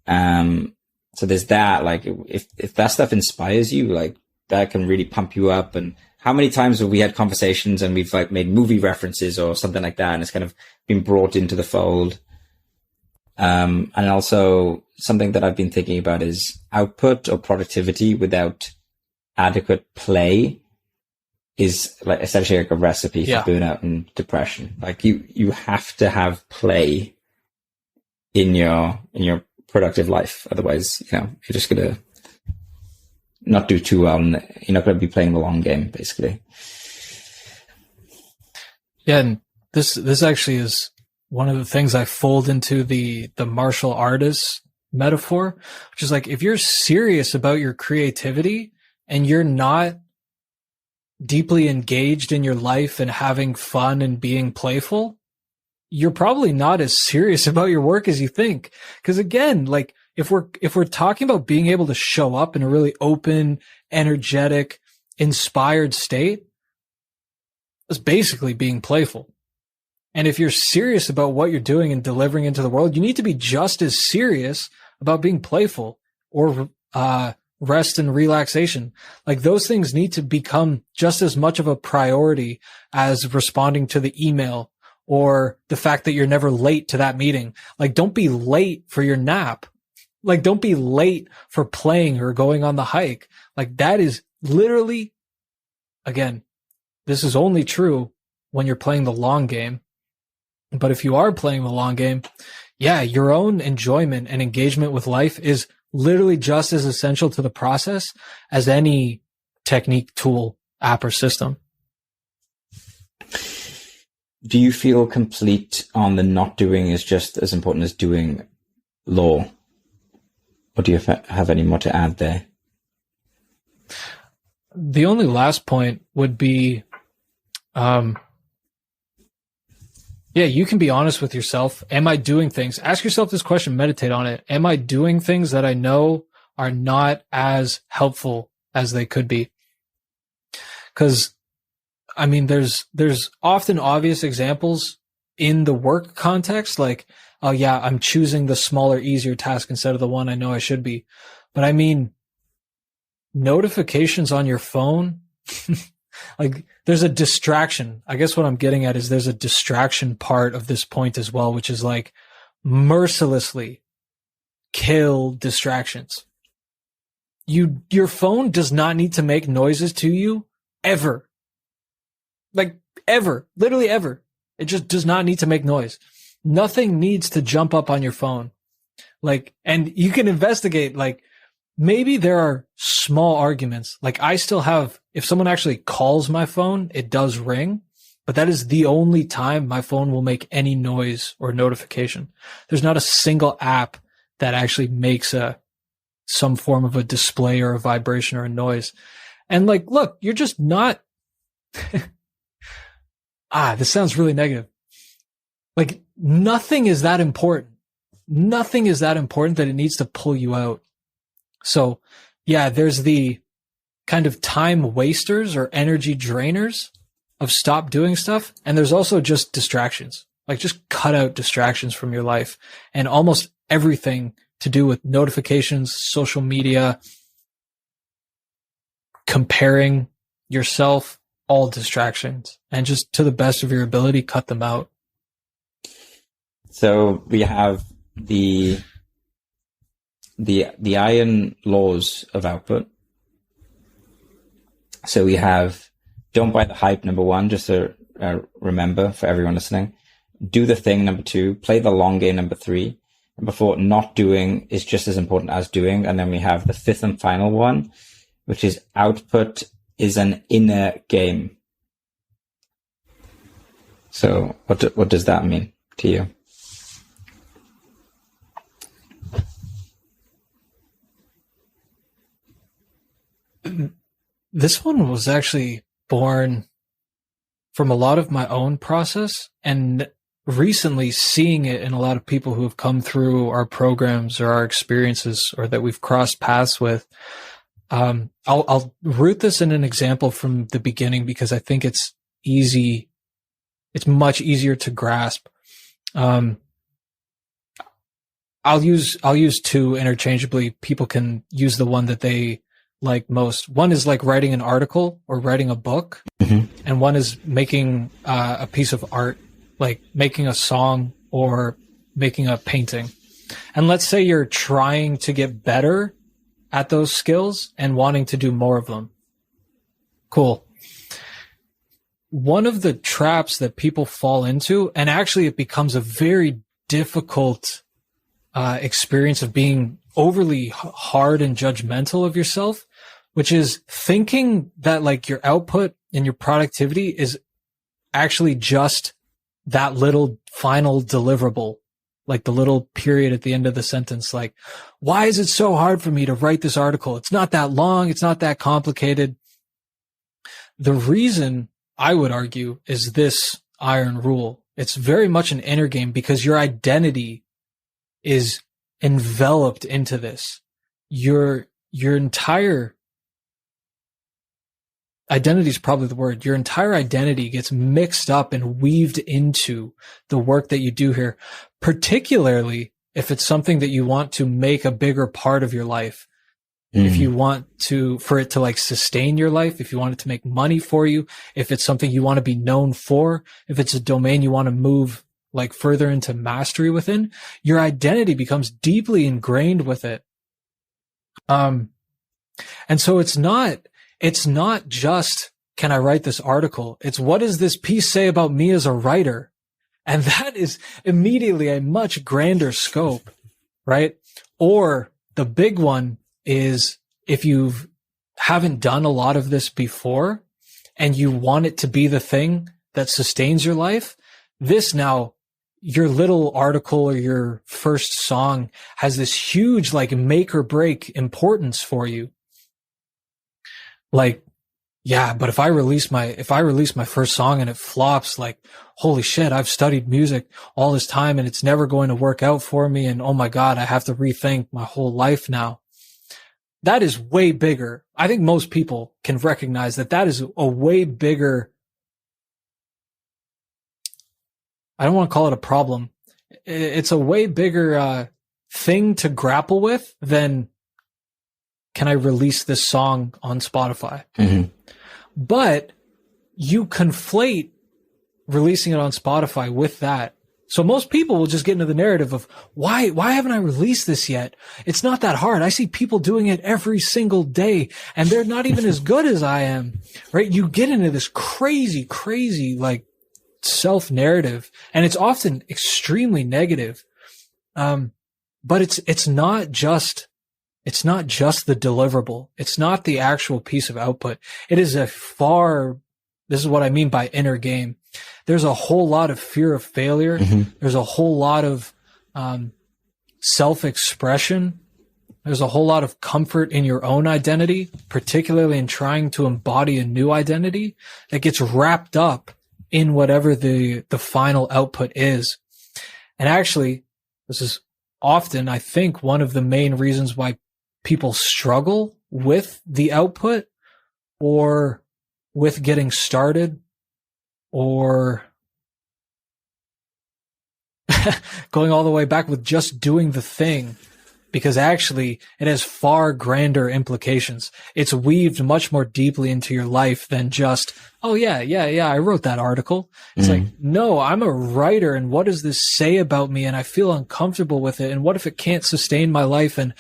So there's that, like, if that stuff inspires you, like that can really pump you up. And how many times have we had conversations and we've like made movie references or something like that, and it's kind of been brought into the fold. And also something that I've been thinking about is output or productivity without adequate play is like essentially like a recipe for burnout and depression. Like you have to have play in your productive life. Otherwise, you're just going to not do too well, and you're not going to be playing the long game, basically. Yeah. And this actually is one of the things I fold into the martial artist metaphor, which is like, if you're serious about your creativity and you're not deeply engaged in your life and having fun and being playful, you're probably not as serious about your work as you think. Because again, like if we're talking about being able to show up in a really open, energetic, inspired state, it's basically being playful. And if you're serious about what you're doing and delivering into the world, you need to be just as serious about being playful or rest and relaxation. Like those things need to become just as much of a priority as responding to the email or the fact that you're never late to that meeting. Like don't be late for your nap. Like don't be late for playing or going on the hike. Like that is literally, again, this is only true when you're playing the long game. But if you are playing the long game, yeah, your own enjoyment and engagement with life is literally just as essential to the process as any technique, tool, app, or system. Do you feel complete on the not doing is just as important as doing law? Or do you have any more to add there? The only last point would be, yeah, you can be honest with yourself. Am I doing things? Ask yourself this question, meditate on it. Am I doing things that I know are not as helpful as they could be? Because, I mean, there's often obvious examples in the work context, like, oh yeah, I'm choosing the smaller, easier task instead of the one I know I should be. But I mean, notifications on your phone, like there's a distraction. I guess what I'm getting at is there's a distraction part of this point as well, which is like mercilessly kill distractions. Your phone does not need to make noises to you ever. Like ever, literally ever. It just does not need to make noise. Nothing needs to jump up on your phone. Like, and you can investigate, like, maybe there are small arguments. Like I still have, if someone actually calls my phone, it does ring, but that is the only time my phone will make any noise or notification. There's not a single app that actually makes some form of a display or a vibration or a noise. And like, look, you're just not, this sounds really negative. Like nothing is that important. Nothing is that important that it needs to pull you out. So yeah, there's the kind of time wasters or energy drainers of stop doing stuff. And there's also just distractions, like just cut out distractions from your life and almost everything to do with notifications, social media, comparing yourself, all distractions, and just to the best of your ability, cut them out. So we have the iron laws of output. So we have don't buy the hype, number one, just to remember for everyone listening. Do the thing, number two. Play the long game, number three. Number four, not doing is just as important as doing. And then we have the fifth and final one, which is output is an inner game. So what does that mean to you? This one was actually born from a lot of my own process and recently seeing it in a lot of people who have come through our programs or our experiences or that we've crossed paths with. I'll root this in an example from the beginning because I think it's easy. It's much easier to grasp. I'll use two interchangeably. People can use the one that they like most. One is like writing an article or writing a book, and one is making a piece of art, like making a song or making a painting. And let's say you're trying to get better at those skills and wanting to do more of them. Cool. One of the traps that people fall into, and actually it becomes a very difficult experience of being overly hard and judgmental of yourself, which is thinking that like your output and your productivity is actually just that little final deliverable, like the little period at the end of the sentence. Like, why is it so hard for me to write this article? It's not that long. It's not that complicated. the reason I would argue is this iron rule. It's very much an inner game because your identity is enveloped into this. Your entire identity is probably the word. Your entire identity gets mixed up and weaved into the work that you do here, particularly if it's something that you want to make a bigger part of your life. If you want for it to like sustain your life, if you want it to make money for you, if it's something you want to be known for, if it's a domain you want to move like further into mastery within, your identity becomes deeply ingrained with it. And so it's not just, can I write this article? It's what does this piece say about me as a writer? And that is immediately a much grander scope, right? Or the big one is if you haven't done a lot of this before and you want it to be the thing that sustains your life, this now, your little article or your first song has this huge like make or break importance for you. Like, yeah, but if I release my first song and it flops, like, holy shit, I've studied music all this time and it's never going to work out for me. And oh my God, I have to rethink my whole life now. That is way bigger. I think most people can recognize that is a way bigger, I don't want to call it a problem. It's a way bigger thing to grapple with than, can I release this song on Spotify? Mm-hmm. But you conflate releasing it on Spotify with that. So most people will just get into the narrative of why haven't I released this yet? It's not that hard. I see people doing it every single day and they're not even as good as I am, right? You get into this crazy, like self-narrative and it's often extremely negative. But it's not just the deliverable. It's not the actual piece of output. It is this is what I mean by inner game. There's a whole lot of fear of failure. Mm-hmm. There's a whole lot of self-expression. There's a whole lot of comfort in your own identity, particularly in trying to embody a new identity that gets wrapped up in whatever the final output is. And actually, this is often, I think, one of the main reasons why people struggle with the output or with getting started or going all the way back with just doing the thing, because actually it has far grander implications. It's weaved much more deeply into your life than just, oh yeah, I wrote that article. It's like, no, I'm a writer and what does this say about me? And I feel uncomfortable with it. And what if it can't sustain my life? And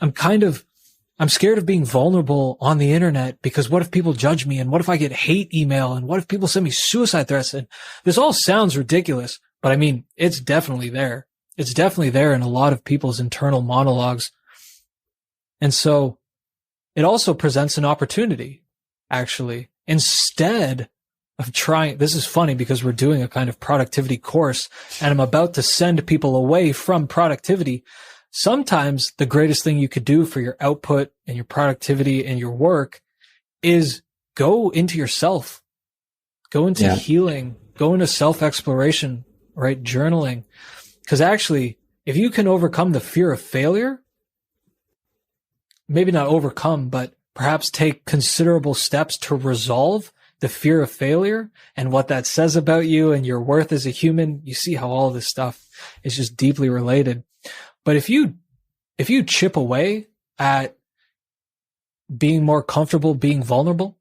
I'm scared of being vulnerable on the internet because what if people judge me? And what if I get hate email? And what if people send me suicide threats? And this all sounds ridiculous, but I mean, it's definitely there. It's definitely there in a lot of people's internal monologues. And so it also presents an opportunity, actually, instead of trying. This is funny because we're doing a kind of productivity course and I'm about to send people away from productivity. Sometimes the greatest thing you could do for your output and your productivity and your work is go into yourself, go into healing, go into self-exploration, right? Journaling. Because actually, if you can overcome the fear of failure, maybe not overcome, but perhaps take considerable steps to resolve the fear of failure and what that says about you and your worth as a human, you see how all this stuff is just deeply related. But if you chip away at being more comfortable, being vulnerable,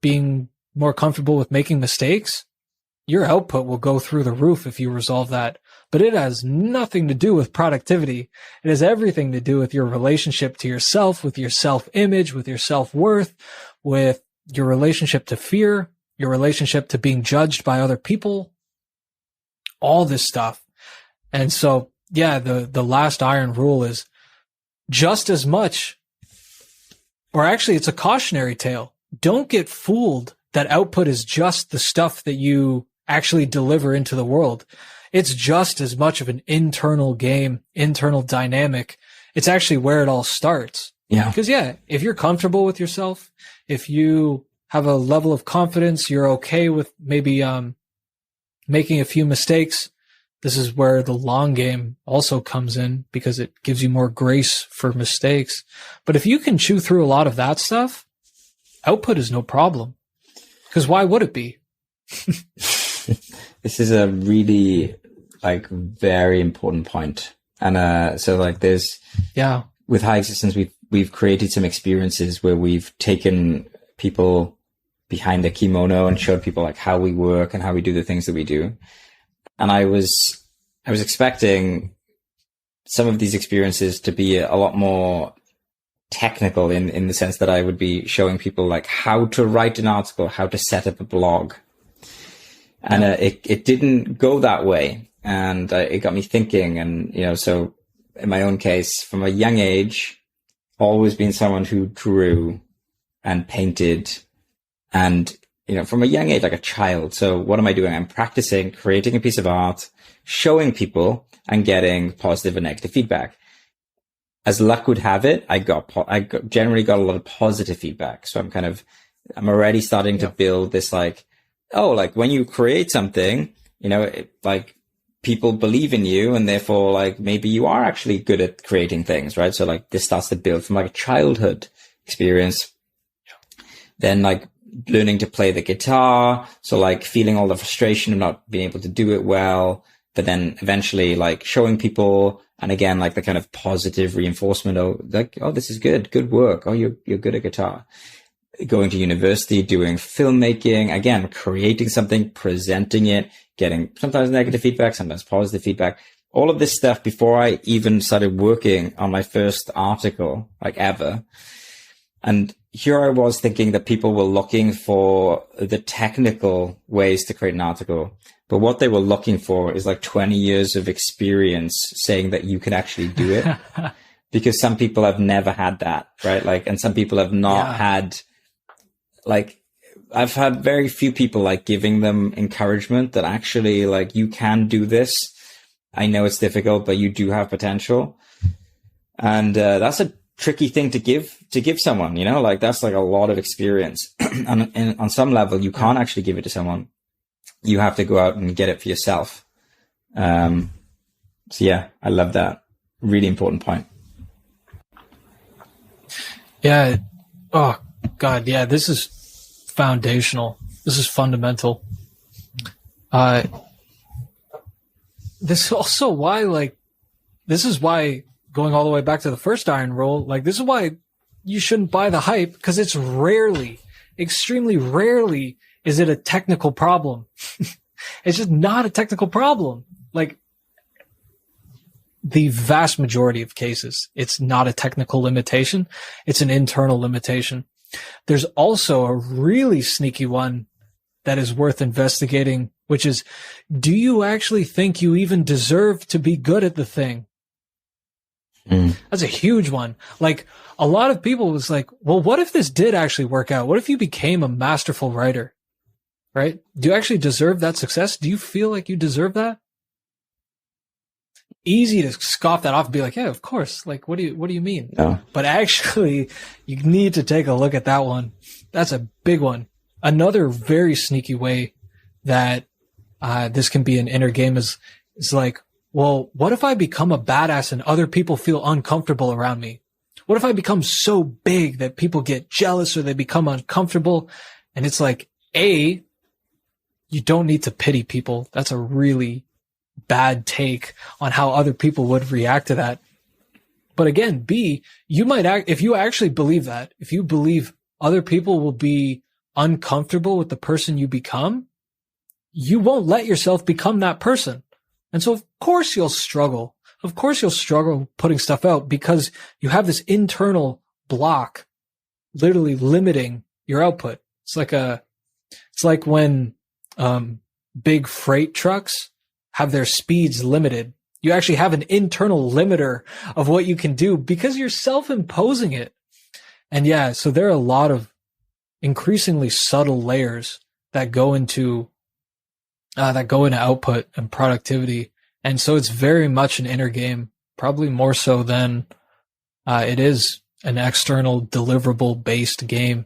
being more comfortable with making mistakes, your output will go through the roof if you resolve that. But it has nothing to do with productivity. It has everything to do with your relationship to yourself, with your self-image, with your self-worth, with your relationship to fear, your relationship to being judged by other people, all this stuff. And so, yeah, the last iron rule is just as much, or actually it's a cautionary tale. Don't get fooled that output is just the stuff that you actually deliver into the world. It's just as much of an internal game, internal dynamic. It's actually where it all starts. Yeah. Because if you're comfortable with yourself, if you have a level of confidence. You're okay with maybe making a few mistakes. This is where the long game also comes in because it gives you more grace for mistakes. But if you can chew through a lot of that stuff, output is no problem. Because why would it be? This is a really very important point. And so there's with High Existence, we've created some experiences where we've taken people behind the kimono and showed people how we work and how we do the things that we do. And I was expecting some of these experiences to be a lot more technical in the sense that I would be showing people how to write an article, how to set up a blog. And it didn't go that way. And it got me thinking. And, so in my own case, from a young age, always been someone who drew and painted and, from a young age, like a child. So what am I doing? I'm practicing creating a piece of art, showing people and getting positive and negative feedback. As luck would have it, I generally got a lot of positive feedback. So I'm already starting to build this when you create something, people believe in you and therefore maybe you are actually good at creating things, right? So this starts to build from a childhood experience. Then learning to play the guitar. So feeling all the frustration of not being able to do it well, but then eventually showing people. And again, the kind of positive reinforcement of this is good work. Oh, you're good at guitar. Going to university, doing filmmaking, again, creating something, presenting it, getting sometimes negative feedback, sometimes positive feedback. All of this stuff before I even started working on my first article, ever. And here I was thinking that people were looking for the technical ways to create an article. But what they were looking for is 20 years of experience saying that you can actually do it. Because some people have never had that, right? And some people have not had, I've had very few people giving them encouragement that actually you can do this. I know it's difficult, but you do have potential. And that's a tricky thing to give someone, that's a lot of experience. And on some level, you can't actually give it to someone. You have to go out and get it for yourself. So yeah, I love that. Really important point. Yeah. Oh God. Yeah. This is foundational. This is fundamental. This is also why, this is why going all the way back to the first iron roll, this is why you shouldn't buy the hype, because it's extremely rarely is it a technical problem. It's just not a technical problem. The vast majority of cases, it's not a technical limitation. It's an internal limitation. There's also a really sneaky one that is worth investigating, which is, do you actually think you even deserve to be good at the thing? That's a huge one. A lot of people was well, what if this did actually work out? What if you became a masterful writer? Right? Do you actually deserve that success? Do you feel like you deserve that? Easy to scoff that off and be yeah, of course. What do you mean? No. But actually, you need to take a look at that one. That's a big one. Another very sneaky way that this can be an inner game is well, what if I become a badass and other people feel uncomfortable around me? What if I become so big that people get jealous or they become uncomfortable? And it's A, you don't need to pity people. That's a really bad take on how other people would react to that. But again, B, you might if you actually believe that, if you believe other people will be uncomfortable with the person you become, you won't let yourself become that person. And so of course you'll struggle. Of course you'll struggle putting stuff out because you have this internal block literally limiting your output. It's like when big freight trucks have their speeds limited. You actually have an internal limiter of what you can do because you're self-imposing it. And yeah, so there are a lot of increasingly subtle layers that go into output and productivity. And so it's very much an inner game, probably more so than it is an external deliverable based game.